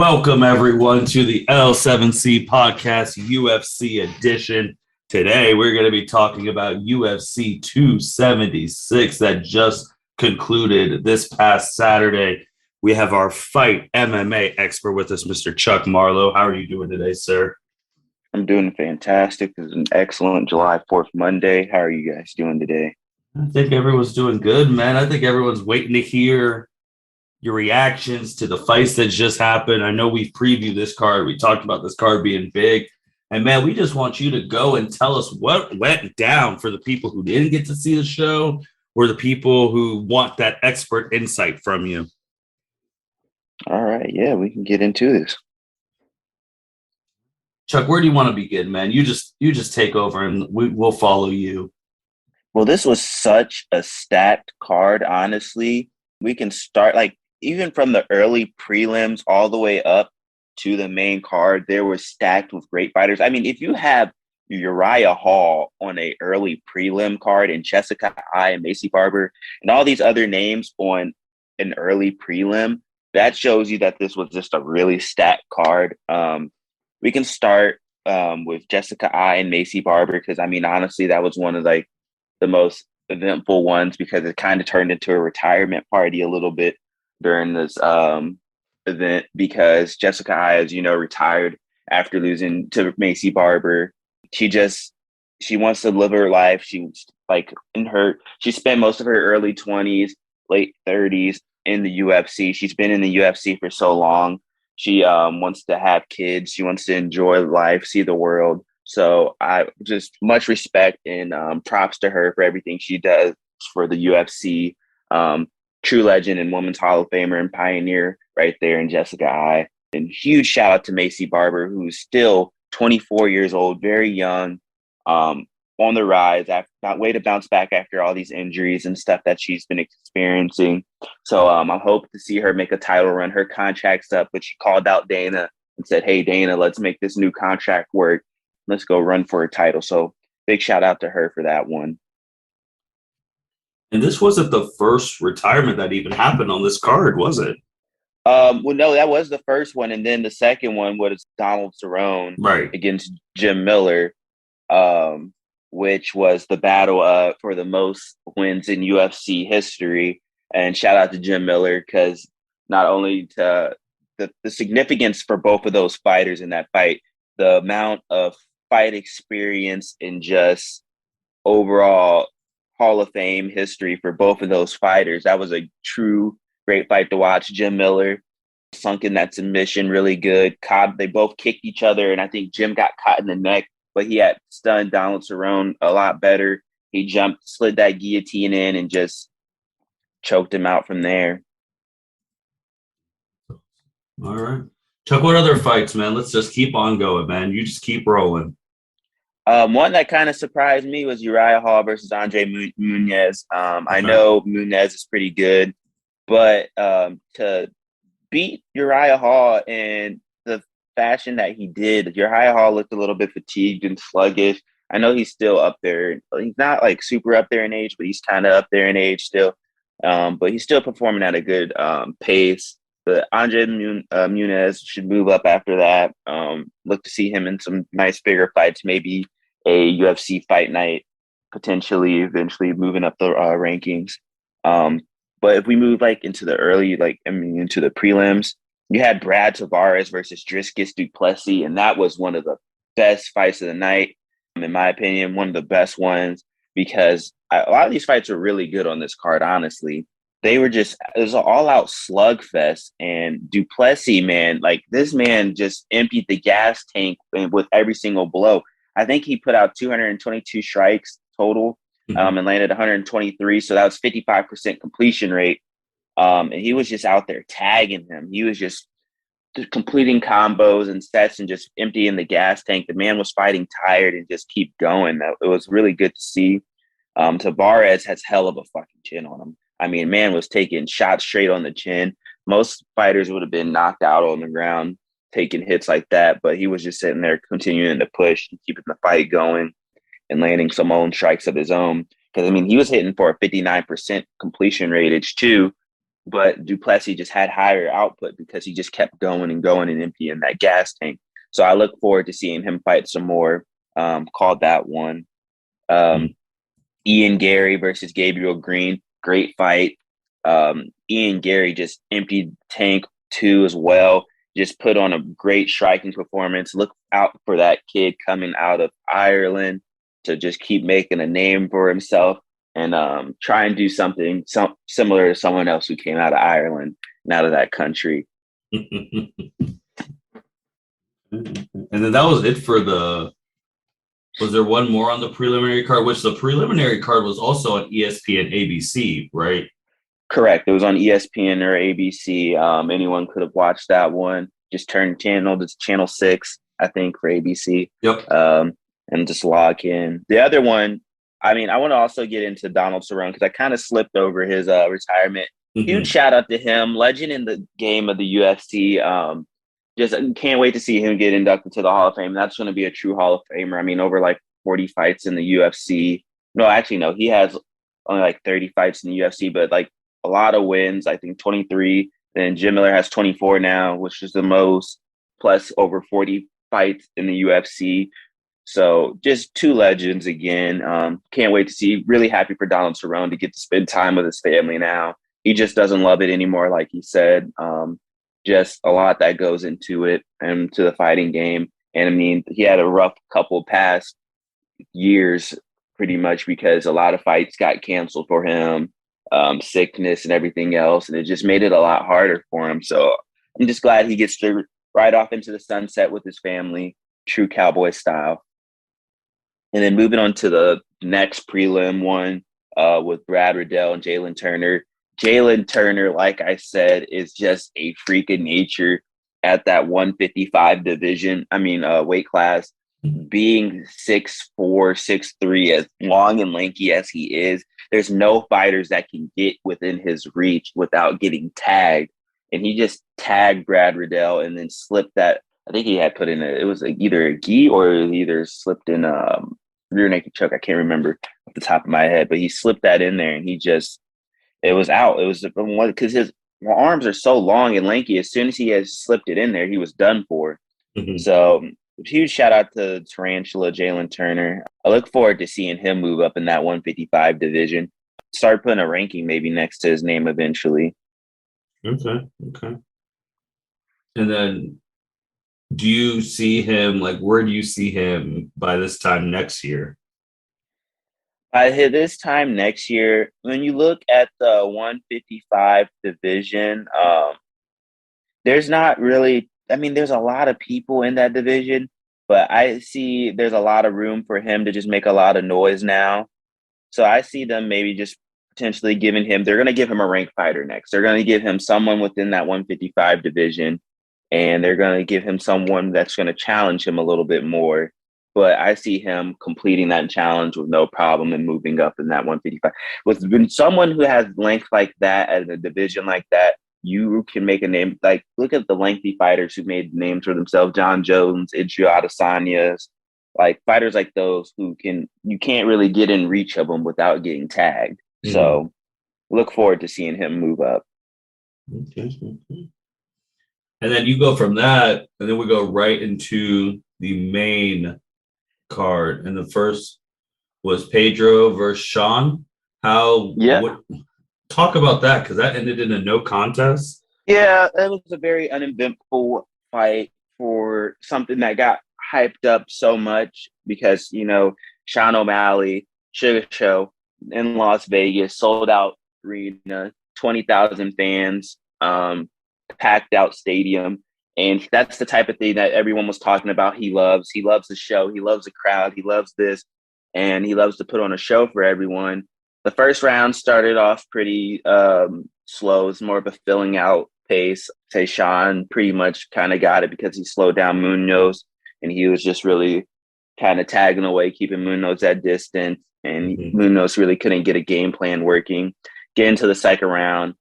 Welcome, everyone, to the L7C Podcast UFC edition. Today, we're going to be talking about UFC 276 that just concluded this past Saturday. We have our fight MMA expert with us, Mr. Chuck Marlowe. How are you doing today, sir? I'm doing fantastic. It's an excellent July 4th Monday. How are you guys doing today? I think everyone's doing good, man. I think everyone's waiting to hear your reactions to the fights that just happened. I know we've previewed this card. We talked about this card being big. And, man, we just want you to go and tell us what went down for the people who didn't get to see the show or the people who want that expert insight from you. All right. Yeah, we can get into this. Chuck, where do you want to begin, man? You just take over and we'll follow you. Well, this was such a stacked card, honestly. We can start, even from the early prelims all the way up to the main card, they were stacked with great fighters. I mean, if you have Uriah Hall on a early prelim card and Jessica I and Maycee Barber and all these other names on an early prelim, that shows you that this was just a really stacked card. We can start with Jessica I and Maycee Barber because, I mean, honestly, that was one of the most eventful ones because it kind of turned into a retirement party a little bit during this event because Jessica I, as you know, retired after losing to Maycee Barber. She wants to live her life. She spent most of her early 20s, late 30s in the UFC. She's been in the UFC for so long. She wants to have kids. She wants to enjoy life, see the world. So I just much respect and props to her for everything she does for the UFC. True legend and Women's Hall of Famer and pioneer right there in Jessica I. And huge shout out to Maycee Barber, who's still 24 years old, very young, on the rise, way to bounce back after all these injuries and stuff that she's been experiencing. So I hope to see her make a title run. Her contract's up, but she called out Dana and said, "Hey, Dana, let's make this new contract work. Let's go run for a title." So big shout out to her for that one. And this wasn't the first retirement that even happened on this card, was it? Well, no, that was the first one. And then the second one was Donald Cerrone against Jim Miller, which was the battle for the most wins in UFC history. And shout out to Jim Miller because not only to the significance for both of those fighters in that fight, the amount of fight experience and just overall Hall of Fame history for both of those fighters. That was a true great fight to watch. Jim Miller sunk in that submission really good. They both kicked each other, and I think Jim got caught in the neck, but he had stunned Donald Cerrone a lot better. He slid that guillotine in, and just choked him out from there. All right. Chuck, what other fights, man? Let's just keep on going, man. You just keep rolling. One that kind of surprised me was Uriah Hall versus Andre Muniz. I know Muniz is pretty good, but to beat Uriah Hall in the fashion that he did, Uriah Hall looked a little bit fatigued and sluggish. I know he's still up there. He's not super up there in age, but he's kind of up there in age still. But he's still performing at a good pace. But Andre Muniz should move up after that. Look to see him in some nice bigger fights, maybe a UFC fight night, potentially eventually moving up the rankings. But if we move into the early, into the prelims, you had Brad Tavares versus Dricus Du Plessis, and that was one of the best fights of the night, in my opinion, one of the best ones, because a lot of these fights are really good on this card, honestly. It was an all-out slugfest, and Du Plessis, man, this man just emptied the gas tank with every single blow. I think he put out 222 strikes total, and landed 123, so that was 55% completion rate. And he was just out there tagging him. He was just completing combos and sets and just emptying the gas tank. The man was fighting tired and just keep going. It was really good to see. Tavares has hell of a fucking chin on him. I mean, man was taking shots straight on the chin. Most fighters would have been knocked out on the ground, taking hits like that, but he was just sitting there continuing to push and keeping the fight going and landing some own strikes of his own. Because, I mean, he was hitting for a 59% completion ratage too. but Du Plessis just had higher output because he just kept going and going and emptying that gas tank. So I look forward to seeing him fight some more. Called that one. Ian Garry versus Gabriel Green, great fight. Ian Garry just emptied tank too as well. Just put on a great striking performance. Look out for that kid coming out of Ireland to just keep making a name for himself and try and do something similar to someone else who came out of Ireland and out of that country. And then that was it for the. Was there one more on the preliminary card? Which the preliminary card was also on ESPN ABC, right? Correct. It was on ESPN or ABC. Anyone could have watched that one. Just turn channel to channel 6, I think, for ABC. Yep. And just log in. The other one, I mean, I want to also get into Donald Cerrone because I kind of slipped over his retirement. Huge shout out to him, legend in the game of the UFC. Just can't wait to see him get inducted to the Hall of Fame. That's going to be a true Hall of Famer. I mean, over like 40 fights in the UFC. No, actually, no. He has only like 30 fights in the UFC, but like a lot of wins. I think 23. Then Jim Miller has 24 now, which is the most, plus over 40 fights in the UFC. So just two legends again. Can't wait to see. Really happy for Donald Cerrone to get to spend time with his family now. He just doesn't love it anymore, like he said. Just a lot that goes into it and to the fighting game. And I mean, he had a rough couple past years pretty much because a lot of fights got canceled for him, sickness and everything else. And it just made it a lot harder for him. So I'm just glad he gets to ride off into the sunset with his family, true cowboy style. And then moving on to the next prelim one with Brad Riddell and Jalin Turner. Jalin Turner, like I said, is just a freak of nature at that 155 division. I mean, weight class. Being 6'4", 6'3", as long and lanky as he is, there's no fighters that can get within his reach without getting tagged. And he just tagged Brad Riddell and then slipped that. I think he had put in it was either a gi or either slipped in rear naked choke. I can't remember off the top of my head, but he slipped that in there and he just. It was out. It was because his arms are so long and lanky. As soon as he has slipped it in there, he was done for. So huge shout out to Tarantula Jalin Turner. I look forward to seeing him move up in that 155 division. Start putting a ranking maybe next to his name eventually. Okay. And then do you see him, like, where do you see him by this time next year? This time next year, when you look at the 155 division, there's not really, I mean, there's a lot of people in that division, but I see there's a lot of room for him to just make a lot of noise now. So I see them maybe just potentially giving him, they're going to give him a ranked fighter next. They're going to give him someone within that 155 division, and they're going to give him someone that's going to challenge him a little bit more. But I see him completing that challenge with no problem and moving up in that 155. With someone who has length like that at a division like that, you can make a name. Like, look at the lengthy fighters who made names for themselves: John Jones, Adesanya, like fighters like those who you can't really get in reach of them without getting tagged. So look forward to seeing him move up. Okay. And then you go from that, and then we go right into the main card, and the first was Pedro versus Sean. Talk about that, because that ended in a no contest. Yeah, it was a very uneventful fight for something that got hyped up so much because, you know, Sean O'Malley, Sugar Show in Las Vegas, sold out arena, 20,000 fans, packed out stadium. And that's the type of thing that everyone was talking about. He loves the show. He loves the crowd. He loves this. And he loves to put on a show for everyone. The first round started off pretty slow. It's more of a filling out pace. Say Sean pretty much kind of got it because he slowed down Munoz. And he was just really kind of tagging away, keeping Munoz at distance. And Munoz really couldn't get a game plan working. Get into the second round.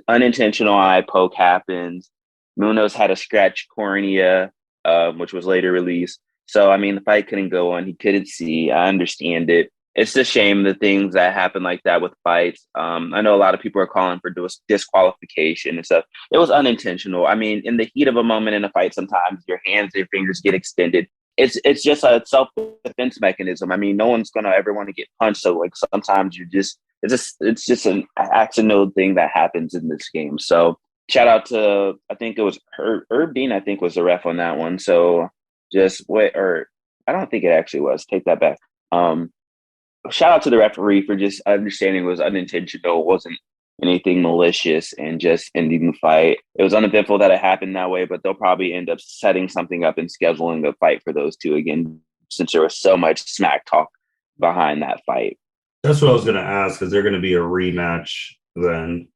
Unintentional eye poke happens. Munoz had a scratched cornea, which was later released. So, I mean, the fight couldn't go on. He couldn't see. I understand it. it's a shame the things that happen like that with fights. I know a lot of people are calling for disqualification and stuff. It was unintentional. I mean, in the heat of a moment in a fight, sometimes your hands, your fingers get extended. It's just a self-defense mechanism. I mean, no one's gonna ever want to get punched. So like sometimes it's just an accidental thing that happens in this game. So shout out to, I think it was Herb Dean, I think was the ref on that one. So just wait, or I don't think it actually was. Take that back. Shout out to the referee for just understanding it was unintentional. It wasn't anything malicious and just ending the fight. It was uneventful that it happened that way, but they'll probably end up setting something up and scheduling a fight for those two again, since there was so much smack talk behind that fight. That's what I was going to ask. Is there going to be a rematch then?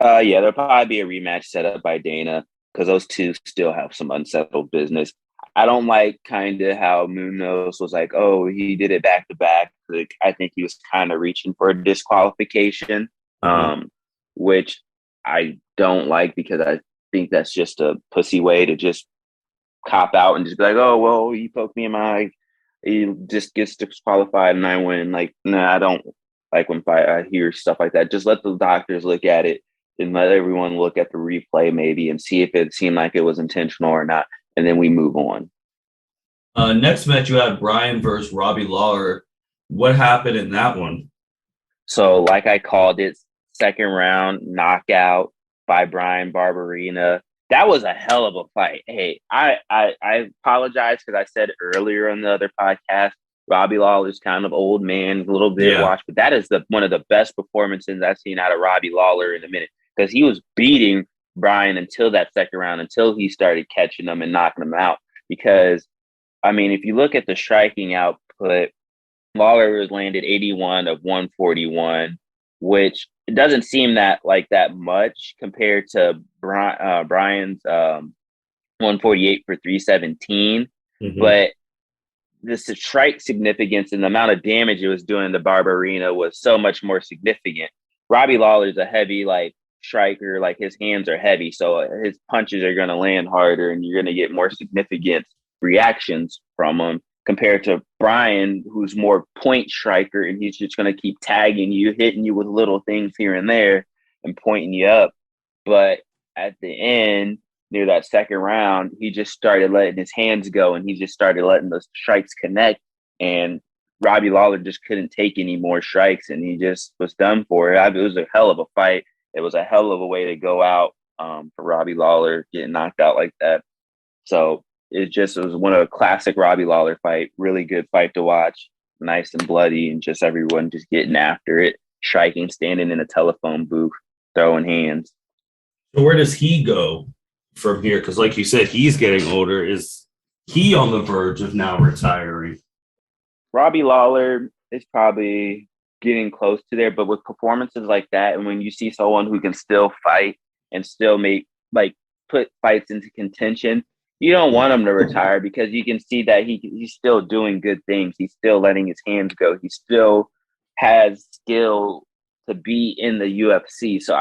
Yeah, there'll probably be a rematch set up by Dana because those two still have some unsettled business. I don't like kind of how Muniz was like, oh, he did it back to back. Like, I think he was kind of reaching for a disqualification, which I don't like because I think that's just a pussy way to just cop out and just be like, oh, well, he poked me in my eye. He just gets disqualified and I win. Like, nah, I don't like when I hear stuff like that. Just let the doctors look at it and let everyone look at the replay maybe and see if it seemed like it was intentional or not. And then we move on. Next match, you had Bryan versus Robbie Lawler. What happened in that one? So, like I called it, second round knockout by Bryan Barberena. That was a hell of a fight. Hey, I apologize because I said earlier on the other podcast, Robbie Lawler's kind of old man, a little bit washed, but that is one of the best performances I've seen out of Robbie Lawler in a minute because he was beating Bryan until that second round, until he started catching them and knocking them out. Because, I mean, if you look at the striking output, Lawler was landed 81 of 141, which it doesn't seem that much compared to Bryan's 148 for 317. Mm-hmm. But the strike significance and the amount of damage it was doing to Barberena was so much more significant. Robbie Lawler's a heavy, striker, his hands are heavy, so his punches are going to land harder and you're going to get more significant reactions from him compared to Bryan, who's more point striker and he's just going to keep tagging you, hitting you with little things here and there and pointing you up. But at the end, near that second round, he just started letting his hands go and he just started letting those strikes connect, and Robbie Lawler just couldn't take any more strikes and he just was done for it. It was a hell of a fight. It was a hell of a way to go out for Robbie Lawler getting knocked out like that. So it was one of a classic Robbie Lawler fight. Really good fight to watch. Nice and bloody and just everyone just getting after it, striking, standing in a telephone booth, throwing hands. So where does he go from here? Because like you said, he's getting older. Is he on the verge of now retiring? Robbie Lawler is probably getting close to there, but with performances like that, and when you see someone who can still fight and still put fights into contention, you don't want him to retire because you can see that he's still doing good things. He's still letting his hands go. He still has skill to be in the UFC. So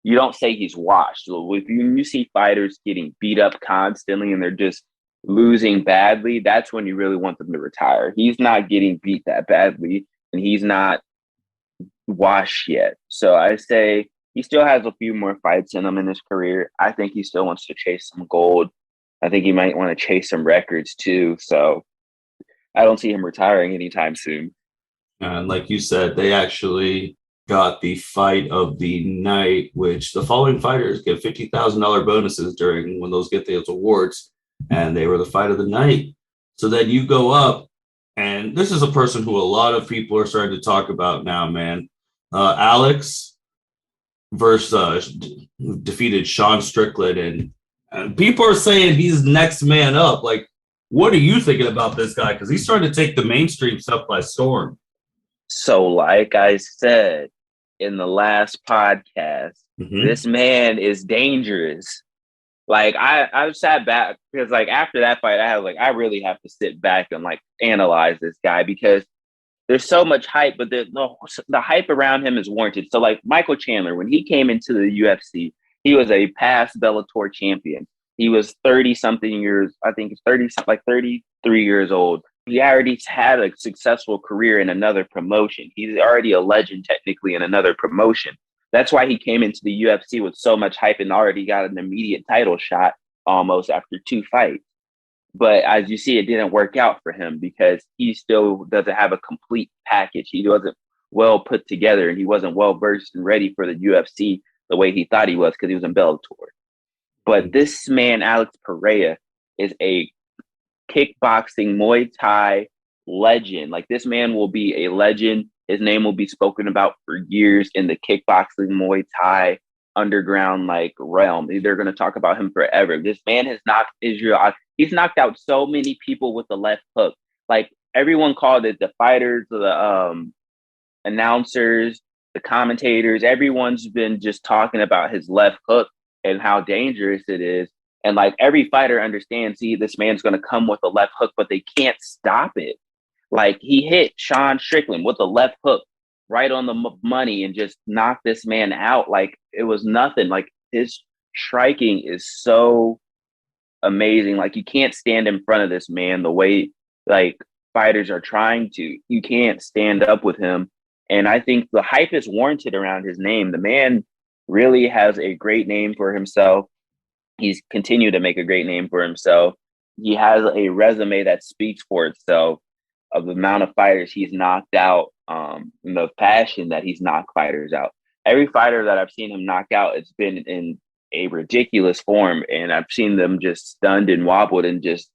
you don't say he's washed. So if you see fighters getting beat up constantly and they're just losing badly, that's when you really want them to retire. He's not getting beat that badly and he's not washed yet. So I say he still has a few more fights in him in his career. I think he still wants to chase some gold. I think he might want to chase some records too. So I don't see him retiring anytime soon. And like you said, they actually got the fight of the night, which the following fighters get $50,000 bonuses during when those get those awards. And they were the fight of the night. So then you go up, and this is a person who a lot of people are starting to talk about now, man. Alex versus defeated Sean Strickland, and people are saying he's next man up. Like, what are you thinking about this guy? Because he's starting to take the mainstream stuff by storm. So, like I said in the last podcast, this man is dangerous. I sat back because after that fight, I really have to sit back and analyze this guy because there's so much hype, but the hype around him is warranted. So Michael Chandler, when he came into the UFC, he was a past Bellator champion. He was 30 something years. I think it's 33 years old. he already had a successful career in another promotion. He's already a legend technically in another promotion. That's why he came into the UFC with so much hype and already got an immediate title shot almost after 2 fights. But as you see, it didn't work out for him because he still doesn't have a complete package. He wasn't well put together and he wasn't well versed and ready for the UFC the way he thought he was because he was in Bellator. But this man, Alex Pereira, is a kickboxing Muay Thai legend. Like, this man will be a legend. His name will be spoken about for years in the kickboxing Muay Thai underground realm. They're going to talk about him forever. This man has knocked Israel out. He's knocked out so many people with the left hook. Like, everyone called it, the fighters, the announcers, the commentators, everyone's been just talking about his left hook and how dangerous it is. And every fighter understands, see, this man's going to come with a left hook, but they can't stop it. Like, he hit Sean Strickland with a left hook right on the money and just knocked this man out. Like, it was nothing. Like, his striking is so amazing. Like, you can't stand in front of this man the way fighters are trying to. You can't stand up with him. And I think the hype is warranted around his name. The man really has a great name for himself. He's continued to make a great name for himself. He has a resume that speaks for itself of the amount of fighters he's knocked out, and the passion that he's knocked fighters out. Every fighter that I've seen him knock out, it's been in a ridiculous form, and I've seen them just stunned and wobbled and just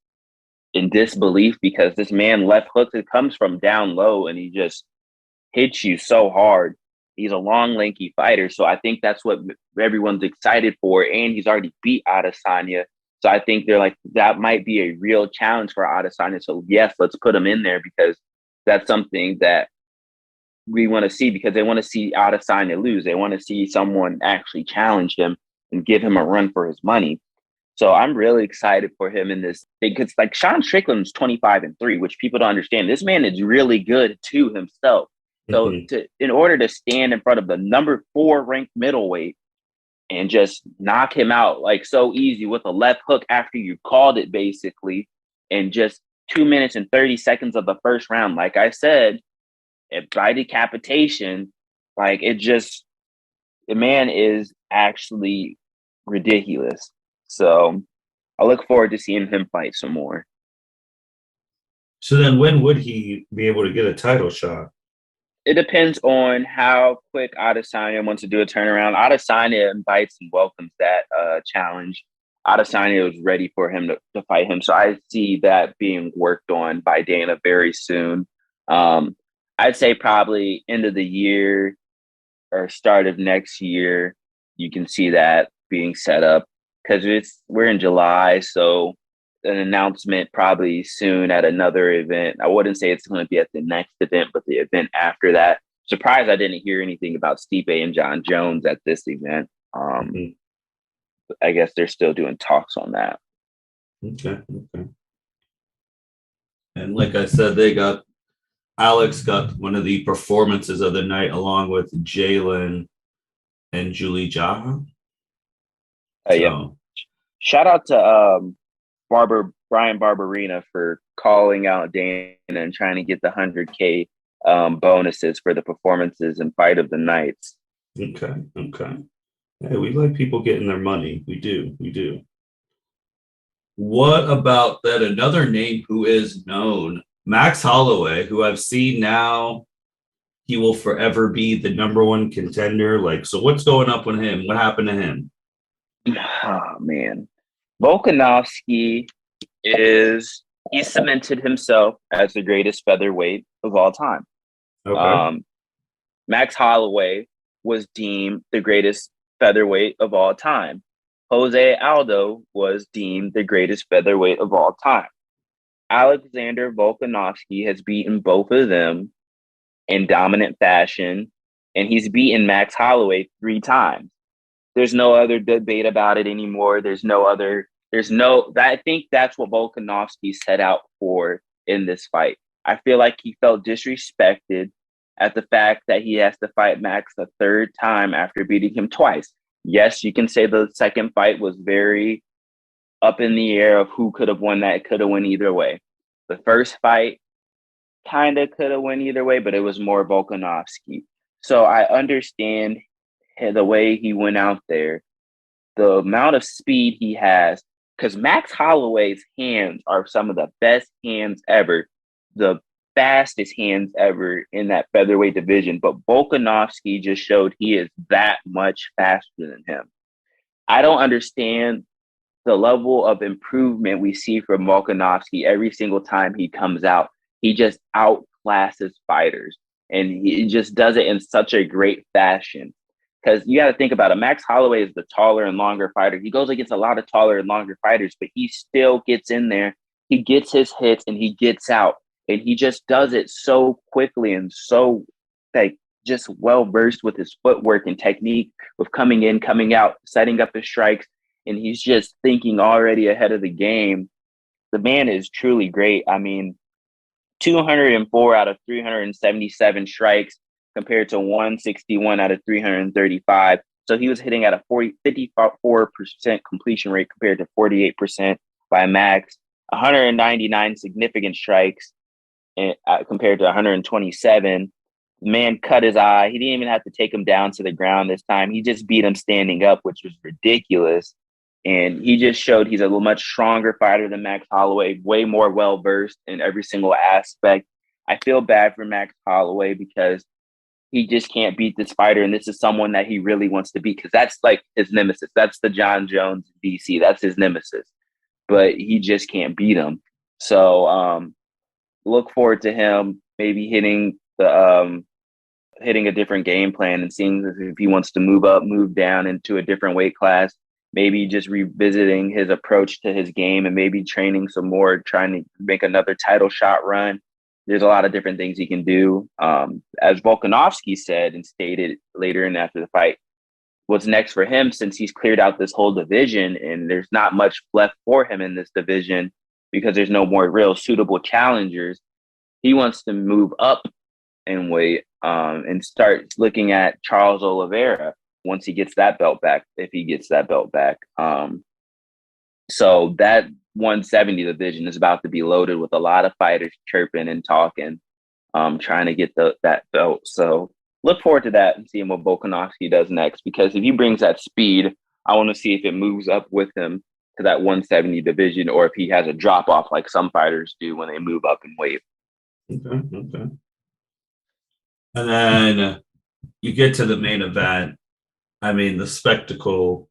in disbelief because this man left hooks, it comes from down low, and he just hits you so hard. He's a long, lanky fighter, so I think that's what everyone's excited for, and he's already beat Adesanya. So I think they're like, that might be a real challenge for Adesanya. So yes, let's put him in there because that's something that we want to see, because they want to see Adesanya lose. They want to see someone actually challenge him and give him a run for his money. So I'm really excited for him in this, because Sean Strickland's 25-3, which people don't understand. This man is really good too himself. So in order to stand in front of the number 4 ranked middleweight and just knock him out so easy with a left hook after you called it, basically, in just 2 minutes and 30 seconds of the first round, like I said, by decapitation, the man is actually ridiculous. So I look forward to seeing him fight some more. So then when would he be able to get a title shot? It depends on how quick Adesanya wants to do a turnaround. Adesanya invites and welcomes that challenge. Adesanya was ready for him to fight him. So I see that being worked on by Dana very soon. I'd say probably end of the year or start of next year, you can see that being set up, because we're in July. So an announcement probably soon at another event. I wouldn't say it's going to be at the next event, but the event after that. Surprised I didn't hear anything about Stipe and John Jones at this event. I guess they're still doing talks on that. Okay. And like I said, Alex got one of the performances of the night along with Jalin and Julija. Yeah. Shout out to Bryan Barberena for calling out Dana and trying to get the 100K bonuses for the performances and fight of the nights. Okay. Hey, we like people getting their money. We do. What about that another name who is known, Max Holloway, who I've seen now, he will forever be the number 1 contender. So what's going up with him? What happened to him? Oh, man. Volkanovski he cemented himself as the greatest featherweight of all time. Okay. Max Holloway was deemed the greatest featherweight of all time. Jose Aldo was deemed the greatest featherweight of all time. Alexander Volkanovski has beaten both of them in dominant fashion, and he's beaten Max Holloway 3 times. There's no other debate about it anymore. I think that's what Volkanovski set out for in this fight. I feel like he felt disrespected at the fact that he has to fight Max a 3rd time after beating him twice. Yes, you can say the second fight was very up in the air of who could have won that. It could have went either way. The first fight kind of could have went either way, but it was more Volkanovski. So I understand the way he went out there, the amount of speed he has, because Max Holloway's hands are some of the best hands ever, the fastest hands ever in that featherweight division. But Volkanovski just showed he is that much faster than him. I don't understand the level of improvement we see from Volkanovski every single time he comes out. He just outclasses fighters, and he just does it in such a great fashion. Because you got to think about it. Max Holloway is the taller and longer fighter. He goes against a lot of taller and longer fighters, but he still gets in there. He gets his hits and he gets out. And he just does it so quickly and so like just well versed with his footwork and technique, with coming in, coming out, setting up his strikes. And he's just thinking already ahead of the game. The man is truly great. I mean, 204 out of 377 strikes compared to 161 out of 335. So he was hitting at a 54% completion rate compared to 48% by Max. 199 significant strikes compared to 127. The man cut his eye. He didn't even have to take him down to the ground this time. He just beat him standing up, which was ridiculous. And he just showed he's a much stronger fighter than Max Holloway, way more well-versed in every single aspect. I feel bad for Max Holloway because he just can't beat this fighter. And this is someone that he really wants to beat because that's like his nemesis. That's the John Jones DC. That's his nemesis. But he just can't beat him. So look forward to him maybe hitting a different game plan and seeing if he wants to move up, move down into a different weight class. Maybe just revisiting his approach to his game and maybe training some more, trying to make another title shot run. There's a lot of different things he can do. As Volkanovski said and stated later and after the fight, what's next for him, since he's cleared out this whole division and there's not much left for him in this division because there's no more real suitable challengers, he wants to move up in weight and start looking at Charles Oliveira once he gets that belt back, if he gets that belt back. So that 170 division is about to be loaded with a lot of fighters chirping and talking, trying to get that belt. So look forward to that and seeing what Volkanovski does next, because if he brings that speed, I want to see if it moves up with him to that 170 division or if he has a drop off like some fighters do when they move up in weight. Okay. And then you get to the main event. I mean, the spectacle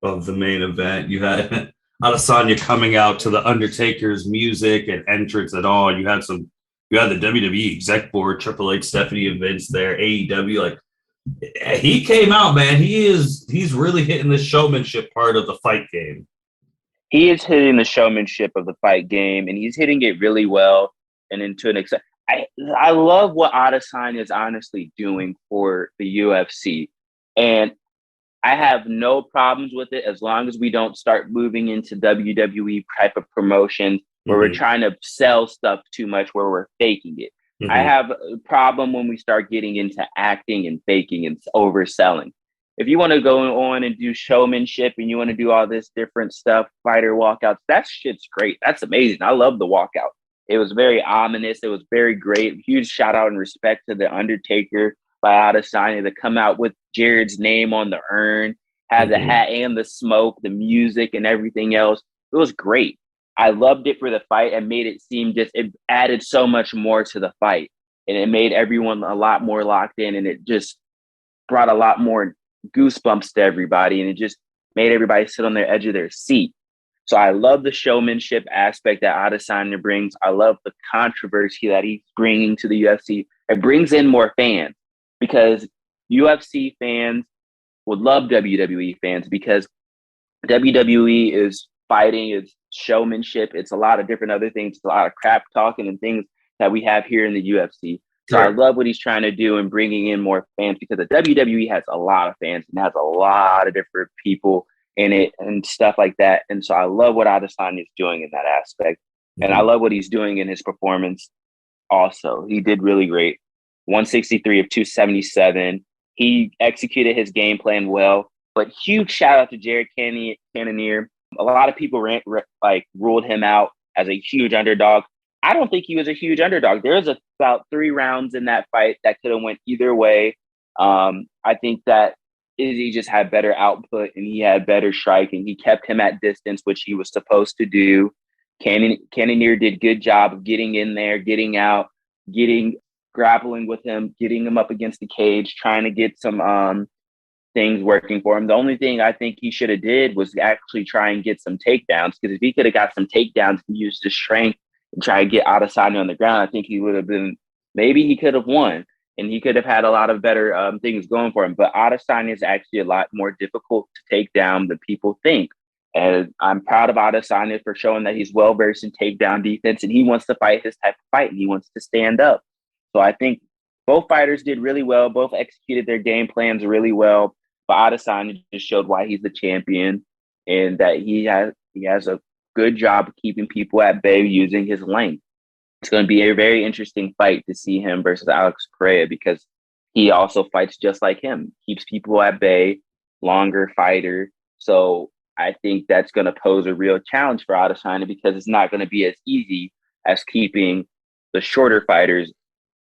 of the main event. You had Adesanya coming out to the Undertaker's music and entrance and all. You had the WWE exec board, Triple H, Stephanie and Vince there, AEW. Like, he came out, man. He's really hitting the showmanship part of the fight game. He is hitting the showmanship of the fight game, and he's hitting it really well and into an extent. I love what Adesanya is honestly doing for the UFC. And I have no problems with it as long as we don't start moving into WWE type of promotions where we're trying to sell stuff too much, where we're faking it. I have a problem when we start getting into acting and faking and overselling. If you want to go on and do showmanship and you want to do all this different stuff, fighter walkouts, that shit's great. That's amazing. I love the walkout. It was very ominous. It was very great. Huge shout out and respect to the Undertaker by Adesanya to come out with Jared's name on the urn, had the hat and the smoke, the music and everything else. It was great. I loved it for the fight and made it seem it added so much more to the fight. And it made everyone a lot more locked in, and it just brought a lot more goosebumps to everybody, and it just made everybody sit on their edge of their seat. So I love the showmanship aspect that Adesanya brings. I love the controversy that he's bringing to the UFC. It brings in more fans because UFC fans would love WWE fans because WWE is fighting, it's showmanship, it's a lot of different other things, it's a lot of crap talking and things that we have here in the UFC. So I love what he's trying to do and bringing in more fans because the WWE has a lot of fans and has a lot of different people in it and stuff like that. And so I love what Adesanya is doing in that aspect. And I love what he's doing in his performance also. He did really great. 163 of 277. He executed his game plan well. But huge shout out to Jared Cannonier. A lot of people ruled him out as a huge underdog. I don't think he was a huge underdog. There was about 3 rounds in that fight that could have went either way. I think that Izzy just had better output and he had better striking. He kept him at distance, which he was supposed to do. Cannonier did good job of getting in there, getting out, grappling with him, getting him up against the cage, trying to get some things working for him. The only thing I think he should have did was actually try and get some takedowns, because if he could have got some takedowns and used his strength and try to get Adesanya on the ground, I think he would have been, maybe he could have won and he could have had a lot of better things going for him. But Adesanya is actually a lot more difficult to take down than people think. And I'm proud of Adesanya for showing that he's well-versed in takedown defense and he wants to fight his type of fight and he wants to stand up. So I think both fighters did really well. Both executed their game plans really well. But Adesanya just showed why he's the champion and that he has a good job of keeping people at bay using his length. It's going to be a very interesting fight to see him versus Alex Pereira, because he also fights just like him, keeps people at bay, longer fighter. So I think that's going to pose a real challenge for Adesanya, because it's not going to be as easy as keeping the shorter fighters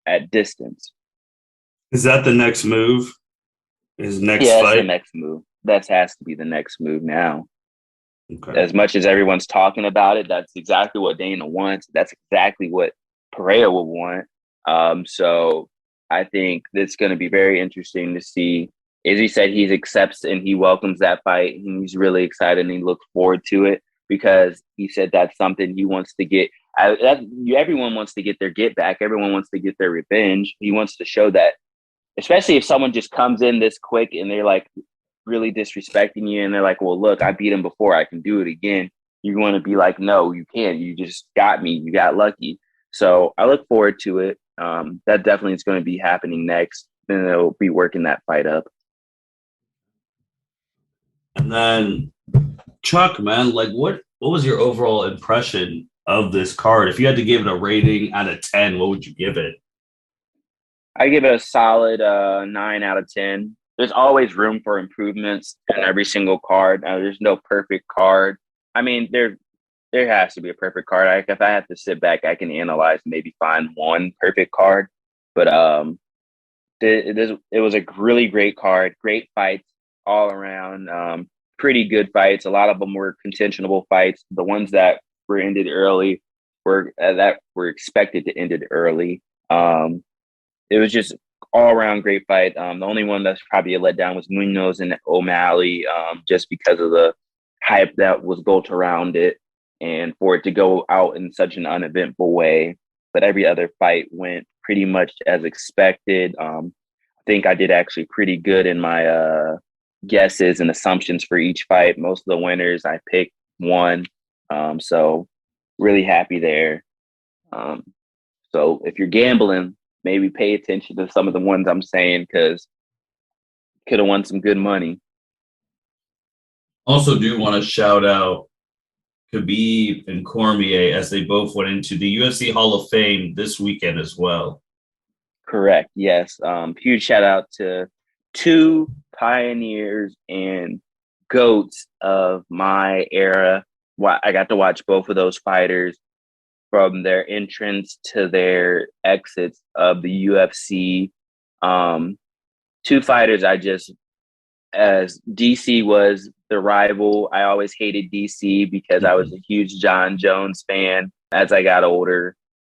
at distance. Is that the next move? His next fight? That's the next move. That has to be the next move now. Okay. As much as everyone's talking about it, that's exactly what Dana wants. That's exactly what Pereira will want. So I think it's going to be very interesting to see. As he said, he accepts and he welcomes that fight. And he's really excited and he looks forward to it, because he said that's something he wants to get. Everyone wants to get their get back. Everyone wants to get their revenge. He wants to show that, especially if someone just comes in this quick and they're like really disrespecting you and they're like, well, look, I beat him before, I can do it again. You want to be like, no, you can't. You just got me. You got lucky. So I look forward to it. That definitely is going to be happening next. And they'll be working that fight up. And then Chuck, man, like what was your overall impression of this card? If you had to give it a rating out of 10, what would you give it? I give it a solid 9 out of 10. There's always room for improvements in every single card. There's no perfect card. I mean, there has to be a perfect card. If I have to sit back, I can analyze and maybe find one perfect card. But it was a really great card. Great fights all around. Pretty good fights. A lot of them were contentionable fights. The ones that were ended early were expected to end it early. It was just all around great fight. The only one that's probably a letdown was Muniz and O'Malley, just because of the hype that was built around it and for it to go out in such an uneventful way. But every other fight went pretty much as expected. I think I did actually pretty good in my guesses and assumptions for each fight. Most of the winners I picked won. So really happy there. So if you're gambling, maybe pay attention to some of the ones I'm saying, because could have won some good money. Also do want to shout out Khabib and Cormier, as they both went into the UFC Hall of Fame this weekend as well. Correct. Yes. Huge shout out to 2 pioneers and GOATs of my era. I got to watch both of those fighters from their entrance to their exits of the UFC. 2 fighters as DC was the rival, I always hated DC because I was a huge John Jones fan. As I got older,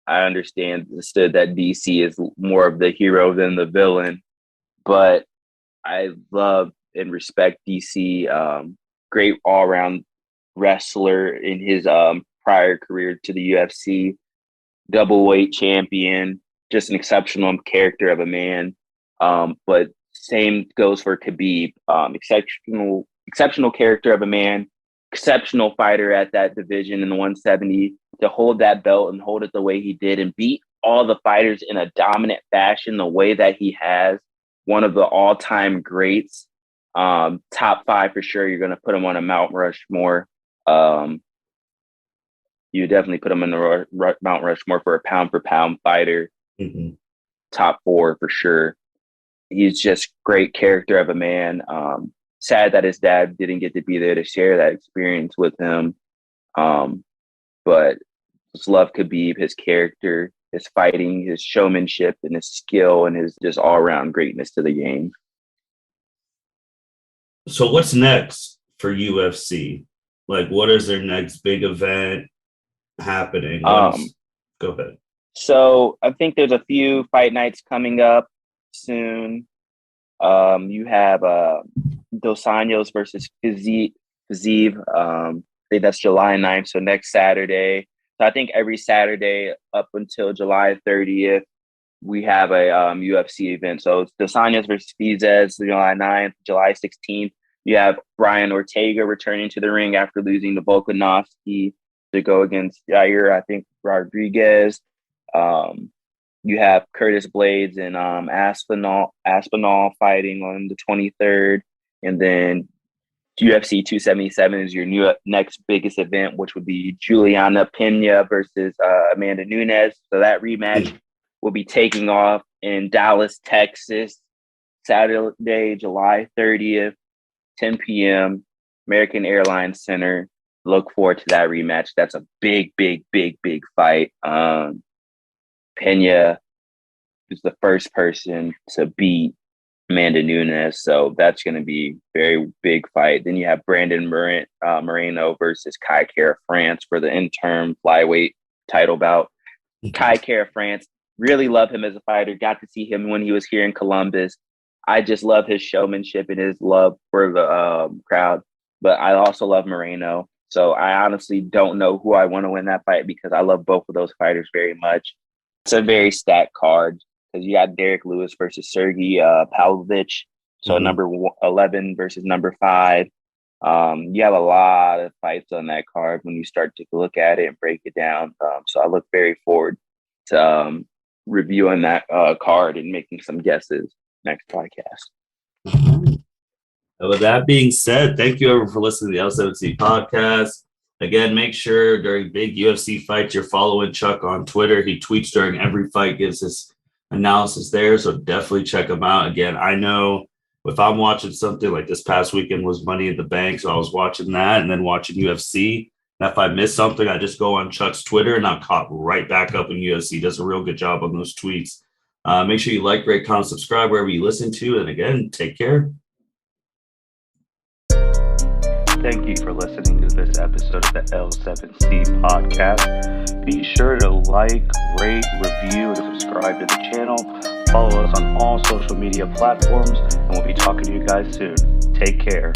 I understood that DC is more of the hero than the villain. But I love and respect DC. Great all-around wrestler in his prior career to the UFC, double weight champion, just an exceptional character of a man. But same goes for Khabib. Exceptional character of a man, exceptional fighter at that division in the 170, to hold that belt and hold it the way he did and beat all the fighters in a dominant fashion the way that he has. One of the all-time greats. Top 5 for sure. You're going to put him on a Mount Rushmore. You definitely put him in the Mount Rushmore for a pound-for-pound fighter. Mm-hmm. Top 4 for sure. He's just great character of a man. Sad that his dad didn't get to be there to share that experience with him. But just love Khabib, his character, his fighting, his showmanship, and his skill, and his just all-around greatness to the game. So what's next for UFC? Like, what is their next big event happening? Go ahead. So I think there's a few fight nights coming up soon. You have Dos Anjos versus Fiziev. I think that's July 9th, so next Saturday. So I think every Saturday up until July 30th, we have a UFC event. So it's Dos Anjos versus Fiziev, July 9th. July 16th, you have Brian Ortega returning to the ring after losing to Volkanovski to go against Jair, I think, Rodriguez. You have Curtis Blades and Aspinall fighting on the 23rd. And then UFC 277 is your next biggest event, which would be Juliana Pena versus Amanda Nunes. So that rematch will be taking off in Dallas, Texas, Saturday, July 30th, 10 p.m., American Airlines Center. Look forward to that rematch. That's a big fight. Pena is the first person to beat Amanda Nunes, so that's going to be a very big fight. Then you have Brandon Moreno versus Kai Kara France for the interim flyweight title bout. Kai Kara France, really love him as a fighter. Got to see him when he was here in Columbus. I just love his showmanship and his love for the crowd, but I also love Moreno. So I honestly don't know who I want to win that fight because I love both of those fighters very much. It's a very stacked card because you got Derek Lewis versus Sergey Pavlovich. So number 11 versus number 5. You have a lot of fights on that card when you start to look at it and break it down. So I look very forward to reviewing that card and making some guesses next podcast. And with that being said, thank you everyone for listening to the L7C podcast. Again, make sure during big UFC fights, you're following Chuck on Twitter. He tweets during every fight, gives his analysis there. So definitely check him out. Again, I know if I'm watching something like this past weekend was Money in the Bank, so I was watching that and then watching UFC. And if I miss something, I just go on Chuck's Twitter and I'm caught right back up in UFC. He does a real good job on those tweets. Make sure you like, rate, comment, subscribe wherever you listen to. And again, take care. Thank you for listening to this episode of the L7C podcast. Be sure to like, rate, review, and subscribe to the channel. Follow us on all social media platforms, and we'll be talking to you guys soon. Take care.